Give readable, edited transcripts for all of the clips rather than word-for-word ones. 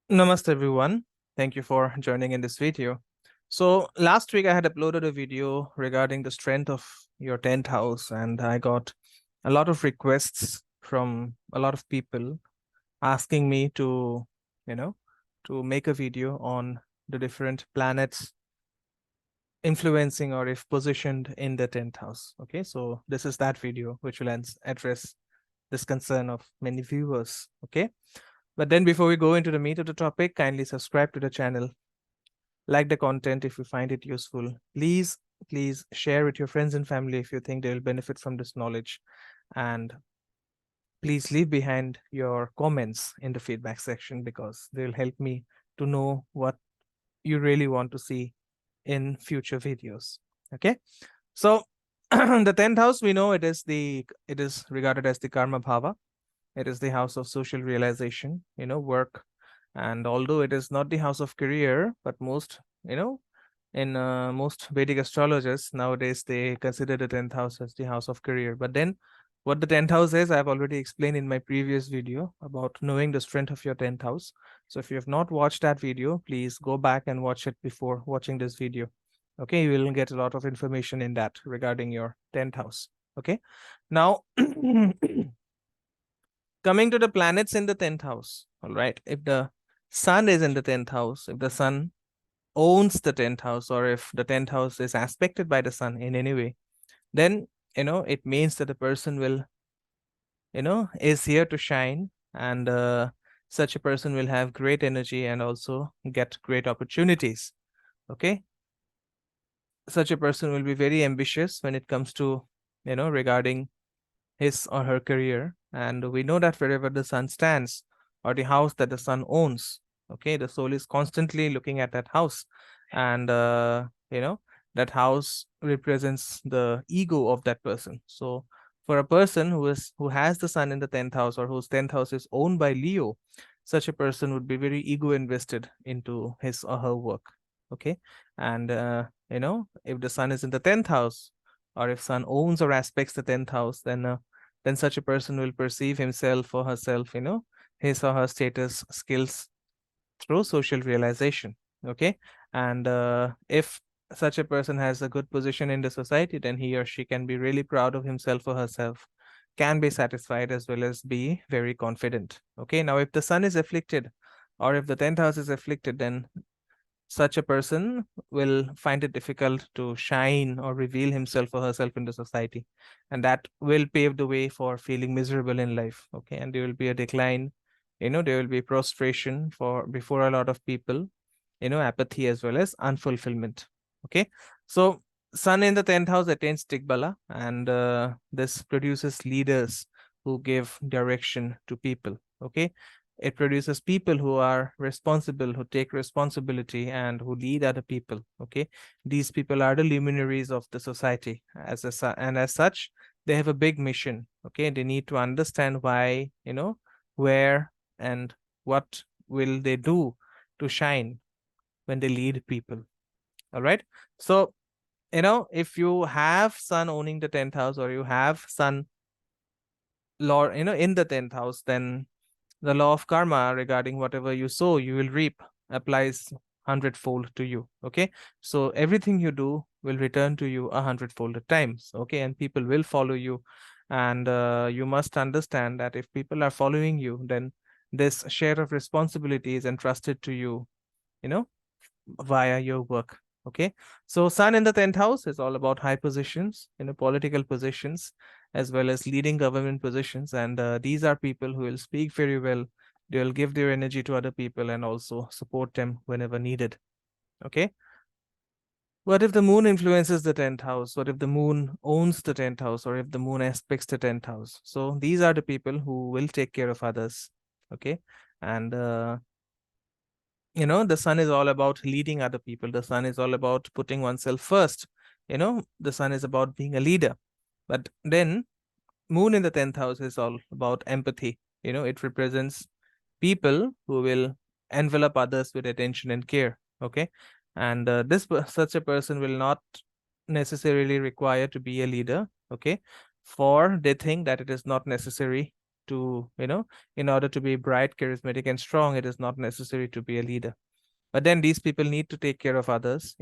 Namaste everyone. Thank you for joining in this video. So last week I had uploaded a video regarding the strength of your 10th house, and I got a lot of requests from a lot of people asking me to, to make a video on the different planets influencing or if positioned in the 10th house. Okay, so this is that video which will address this concern of many viewers. Okay. But then before we go into the meat of the topic, kindly subscribe to the channel, like the content if you find it useful. Please share with your friends and family if you think they will benefit from this knowledge. And please leave behind your comments in the feedback section because they will help me to know what you really want to see in future videos. Okay. So the 10th house, we know it is regarded as the karma bhava. It is the house of social realization, work. And although it is not the house of career, but most, in most Vedic astrologers nowadays, they consider the 10th house as the house of career. But then what the 10th house is, I've already explained in my previous video about knowing the strength of your 10th house. So if you have not watched that video, please go back and watch it before watching this video. Okay, you will get a lot of information in that regarding your 10th house. Okay, now coming to the planets in the 10th house. All right, if the sun is in the 10th house, if the sun owns the 10th house, or if the 10th house is aspected by the sun in any way, then it means that the person will is here to shine, and such a person will have great energy and also get great opportunities. Okay, such a person will be very ambitious when it comes to regarding his or her career. And we know that wherever the sun stands or the house that the sun owns, okay, the soul is constantly looking at that house. And that house represents the ego of that person. So for a person who has the sun in the 10th house, or whose 10th house is owned by Leo, such a person would be very ego invested into his or her work. Okay. And if the sun is in the 10th house, or if sun owns or aspects the 10th house, then such a person will perceive himself or herself, his or her status, skills through social realization. Okay. And if such a person has a good position in the society, then he or she can be really proud of himself or herself, can be satisfied, as well as be very confident. Okay. Now, if the sun is afflicted, or if the 10th house is afflicted, then such a person will find it difficult to shine or reveal himself or herself in the society, and that will pave the way for feeling miserable in life. Okay, and there will be a decline, there will be prostration for before a lot of people, apathy as well as unfulfillment. Okay, so sun in the 10th house attains Digbala, and this produces leaders who give direction to people. Okay, it produces people who are responsible, who take responsibility, and who lead other people. Okay, these people are the luminaries of the society, and as such, they have a big mission. Okay, they need to understand why, where and what will they do to shine when they lead people. All right, so if you have sun owning the 10th house, or you have sun lord in the 10th house, then the law of karma regarding whatever you sow, you will reap applies 100-fold to you. Okay, so everything you do will return to you 100-fold at times. Okay, and people will follow you, and you must understand that if people are following you, then this share of responsibility is entrusted to you, via your work. Okay, so sun in the 10th house is all about high positions, political positions, as well as leading government positions. And these are people who will speak very well. They will give their energy to other people and also support them whenever needed. Okay, what if the moon influences the 10th house? What if the moon owns the 10th house, or if the moon aspects the 10th house? So these are the people who will take care of others. Okay, and the sun is all about leading other people. The sun is all about putting oneself first. The sun is about being a leader. But then moon in the 10th house is all about empathy. It represents people who will envelop others with attention and care. Okay, and such a person will not necessarily require to be a leader. Okay, for they think that it is not necessary to, in order to be bright, charismatic, and strong, it is not necessary to be a leader. But then these people need to take care of others,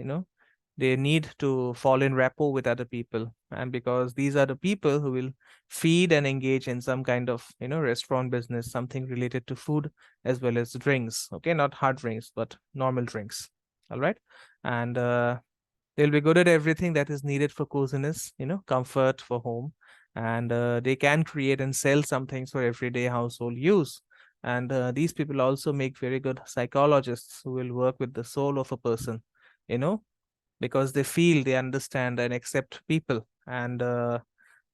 they need to fall in rapport with other people. And because these are the people who will feed and engage in some kind of, restaurant business, something related to food as well as drinks. Okay, not hard drinks, but normal drinks. All right. And they'll be good at everything that is needed for coziness, comfort for home. And they can create and sell some things for everyday household use. And these people also make very good psychologists who will work with the soul of a person, because they feel, they understand and accept people. And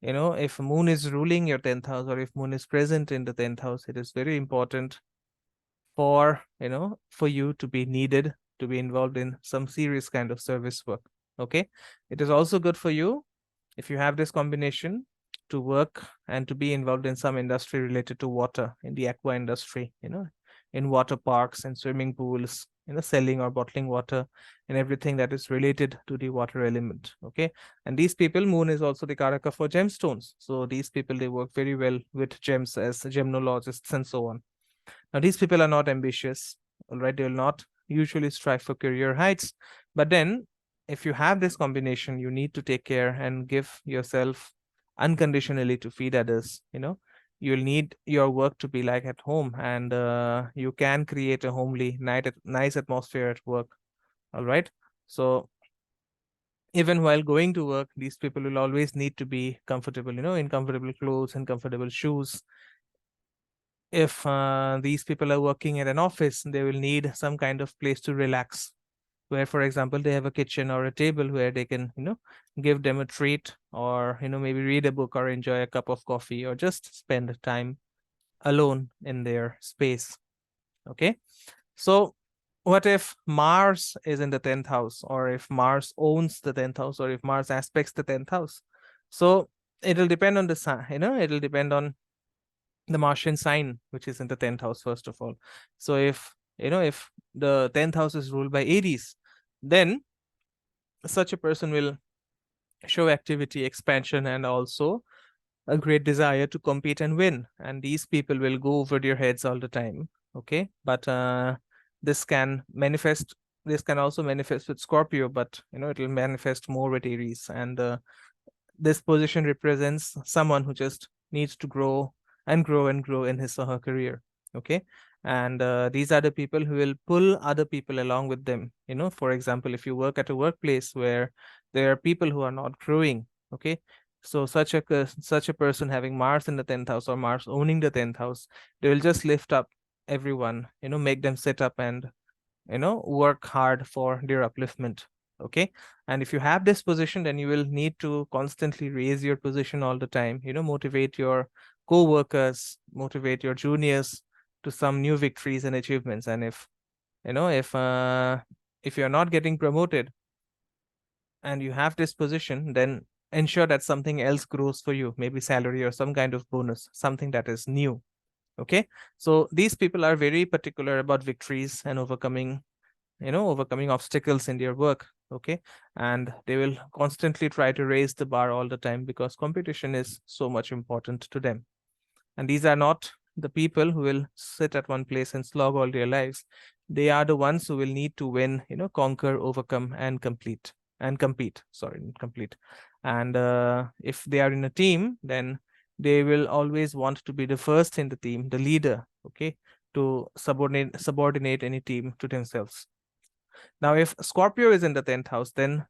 if moon is ruling your 10th house, or if moon is present in the 10th house, it is very important for for you to be needed, to be involved in some serious kind of service work. Okay, it is also good for you if you have this combination to work and to be involved in some industry related to water, in the aqua industry, in water parks and swimming pools, selling or bottling water, and everything that is related to the water element. Okay, and these people, moon is also the karaka for gemstones, so these people, they work very well with gems as gemnologists and so on. Now these people are not ambitious, all right, they will not usually strive for career heights, but then if you have this combination, you need to take care and give yourself unconditionally to feed others. You'll need your work to be like at home, and you can create a homely, nice atmosphere at work. All right, so even while going to work, these people will always need to be comfortable, in comfortable clothes and comfortable shoes. If these people are working at an office, they will need some kind of place to relax, where, for example, they have a kitchen or a table where they can, give them a treat, or, maybe read a book or enjoy a cup of coffee, or just spend time alone in their space. Okay. So what if Mars is in the 10th house, or if Mars owns the 10th house, or if Mars aspects the 10th house? So it'll depend on the sun, it'll depend on the Martian sign, which is in the 10th house, first of all. So if the 10th house is ruled by Aries, then such a person will show activity, expansion, and also a great desire to compete and win. And these people will go over their heads all the time. Okay, but this can also manifest with Scorpio, but it will manifest more with Aries. And this position represents someone who just needs to grow and grow and grow in his or her career. Okay, and these are the people who will pull other people along with them. For example, if you work at a workplace where there are people who are not growing, okay, so such a person having Mars in the 10th house, or Mars owning the 10th house, they will just lift up everyone, make them sit up and work hard for their upliftment. Okay, and if you have this position, then you will need to constantly raise your position all the time, motivate your co-workers, motivate your juniors to some new victories and achievements. And if you're not getting promoted and you have this position, then ensure that something else grows for you, maybe salary or some kind of bonus, something that is new. Okay, so these people are very particular about victories and overcoming obstacles in their work. Okay, and they will constantly try to raise the bar all the time, because competition is so much important to them. And these are not the people who will sit at one place and slog all their lives. They are the ones who will need to win, conquer, overcome, and compete. And if they are in a team, then they will always want to be the first in the team, the leader, okay, to subordinate any team to themselves. Now, if Scorpio is in the 10th house, then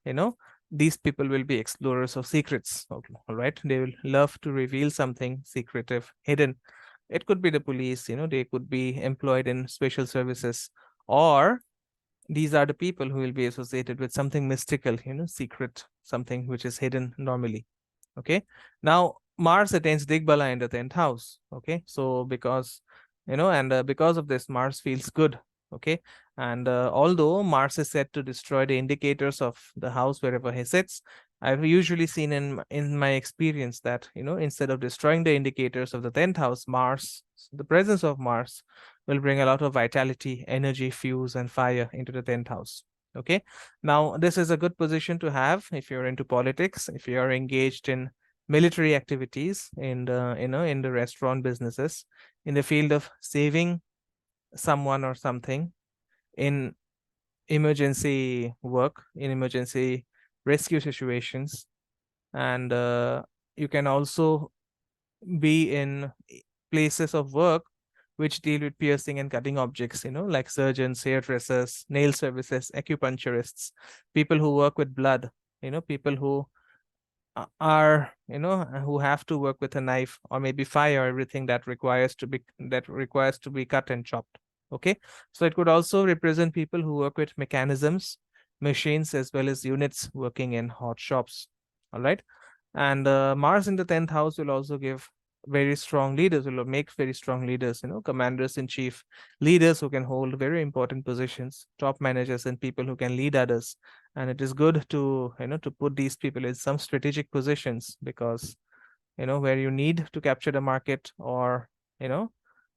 these people will be explorers of secrets. Okay, all right, they will love to reveal something secretive, hidden. It could be the police, they could be employed in special services, or these are the people who will be associated with something mystical, secret, something which is hidden normally. Okay, now Mars attains Digbala in the 10th house. Okay, so because because of this, Mars feels good. Okay, and although Mars is said to destroy the indicators of the house wherever he sits, I've usually seen in my experience that instead of destroying the indicators of the 10th house, the presence of Mars will bring a lot of vitality, energy, fuse, and fire into the 10th house. Okay, now this is a good position to have if you're into politics, if you're engaged in military activities, in the in the restaurant businesses, in the field of saving someone or something, in emergency work, in emergency rescue situations. And you can also be in places of work which deal with piercing and cutting objects, like surgeons, hairdressers, nail services, acupuncturists, people who work with blood, people who are, who have to work with a knife or maybe fire, everything that requires to be cut and chopped. Okay, so it could also represent people who work with mechanisms, machines, as well as units working in hot shops. All right. And Mars in the 10th house will also give very strong leaders, will make very strong leaders, commanders in chief, leaders who can hold very important positions, top managers, and people who can lead others. And it is good to, to put these people in some strategic positions, because, where you need to capture the market, or,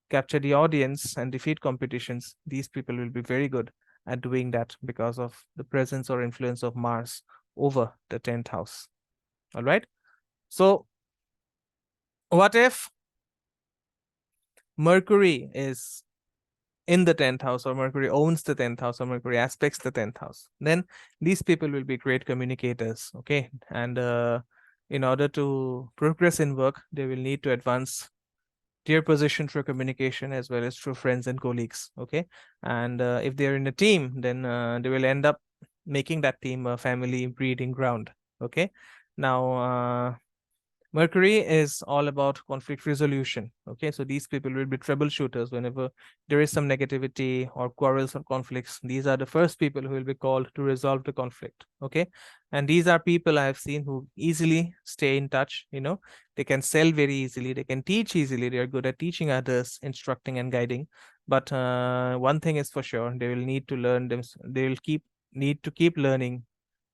capture the audience and defeat competitions, these people will be very good at doing that because of the presence or influence of Mars over the 10th house. All right. So what if Mercury is in the 10th house, or Mercury owns the 10th house, or Mercury aspects the 10th house? Then these people will be great communicators. Okay. And in order to progress in work, they will need to advance their position through communication as well as through friends and colleagues. Okay. And if they're in a team, then they will end up making that team a family breeding ground. Okay. Now, Mercury is all about conflict resolution. Okay, so these people will be troubleshooters whenever there is some negativity or quarrels or conflicts. These are the first people who will be called to resolve the conflict. Okay, and these are people I have seen who easily stay in touch. They can sell very easily, they can teach easily, they are good at teaching others, instructing and guiding. But one thing is for sure, they will need to learn them. They will need to keep learning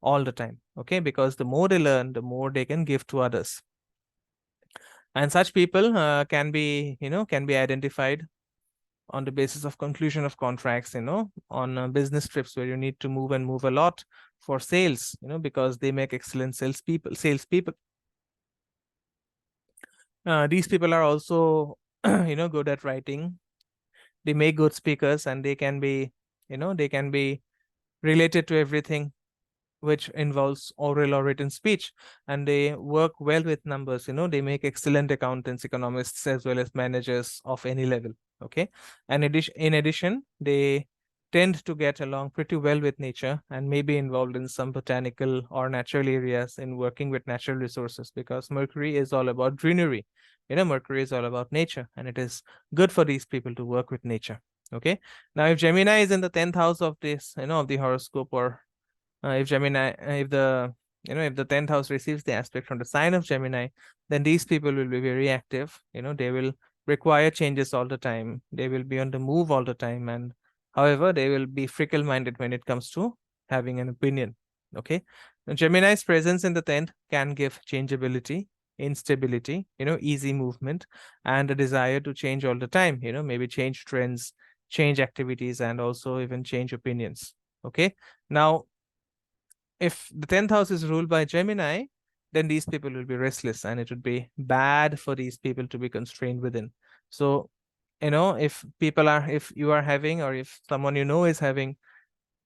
all the time. Okay, because the more they learn, the more they can give to others. And such people can be identified on the basis of conclusion of contracts, on business trips where you need to move a lot for sales, because they make excellent salespeople. These people are also good at writing. They make good speakers, and they can be related to everything which involves oral or written speech, and they work well with numbers. They make excellent accountants, economists, as well as managers of any level. Okay, and in addition, they tend to get along pretty well with nature and may be involved in some botanical or natural areas in working with natural resources, because Mercury is all about greenery. Mercury is all about nature, and it is good for these people to work with nature. Okay, now if Gemini is in the 10th house of this, of the horoscope, or if Gemini, if the 10th house receives the aspect from the sign of Gemini, then these people will be very active. They will require changes all the time. They will be on the move all the time, and however, they will be fickle-minded when it comes to having an opinion. Okay, now, Gemini's presence in the 10th can give changeability, instability, easy movement, and a desire to change all the time. Maybe change trends, change activities, and also even change opinions. Okay, now if the 10th house is ruled by Gemini, then these people will be restless, and it would be bad for these people to be constrained within. So, if you are having, or if someone is having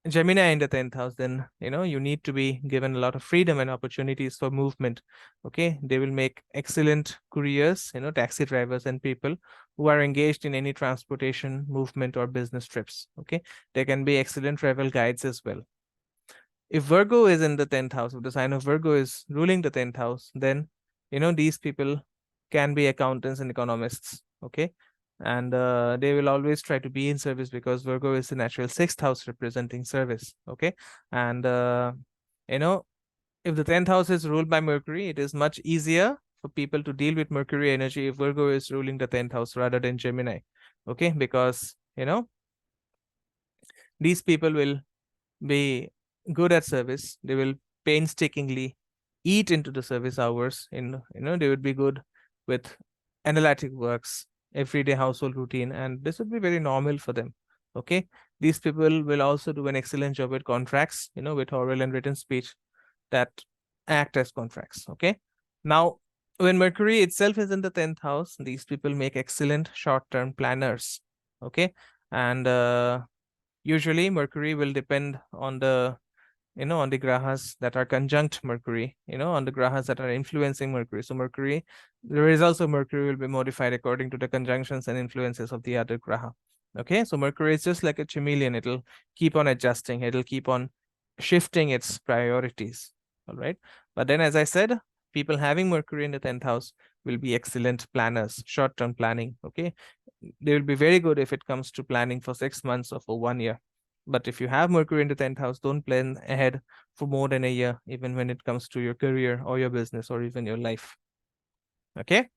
Gemini in the 10th house, then, you need to be given a lot of freedom and opportunities for movement. Okay. They will make excellent couriers, taxi drivers and people who are engaged in any transportation, movement, or business trips. Okay. They can be excellent travel guides as well. If Virgo is in the 10th house, if the sign of Virgo is ruling the 10th house, then, these people can be accountants and economists. Okay. And they will always try to be in service, because Virgo is the natural 6th house representing service. Okay. And, if the 10th house is ruled by Mercury, it is much easier for people to deal with Mercury energy if Virgo is ruling the 10th house rather than Gemini. Okay. Because, these people will be good at service. They will painstakingly eat into the service hours. They would be good with analytic works, everyday household routine, and this would be very normal for them. Okay, these people will also do an excellent job with contracts, with oral and written speech that act as contracts. Okay, now when Mercury itself is in the 10th house, these people make excellent short-term planners. Okay. And usually Mercury will depend on the, on the grahas that are conjunct Mercury, on the grahas that are influencing Mercury. So Mercury, the results of Mercury will be modified according to the conjunctions and influences of the other graha. Okay. So Mercury is just like a chameleon. It'll keep on adjusting. It'll keep on shifting its priorities. All right. But then, as I said, people having Mercury in the 10th house will be excellent planners, short-term planning. Okay. They will be very good if it comes to planning for 6 months or for 1 year. But if you have Mercury in the 10th house, don't plan ahead for more than a year, even when it comes to your career or your business or even your life. Okay.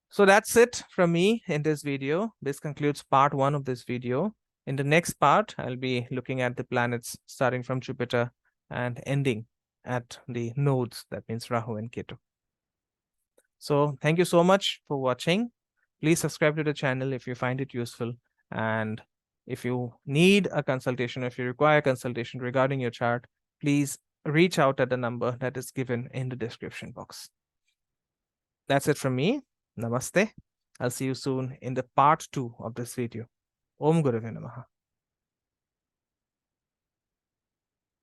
So that's it from me in this video. This concludes part 1 of this video. In the next part, I'll be looking at the planets starting from Jupiter and ending at the nodes, that means Rahu and Ketu. So thank you so much for watching. Please subscribe to the channel if you find it useful. And if you need a consultation, if you require a consultation regarding your chart, please reach out at the number that is given in the description box. That's it from me. Namaste. I'll see you soon in the part 2 of this video. Om Gurave Namaha.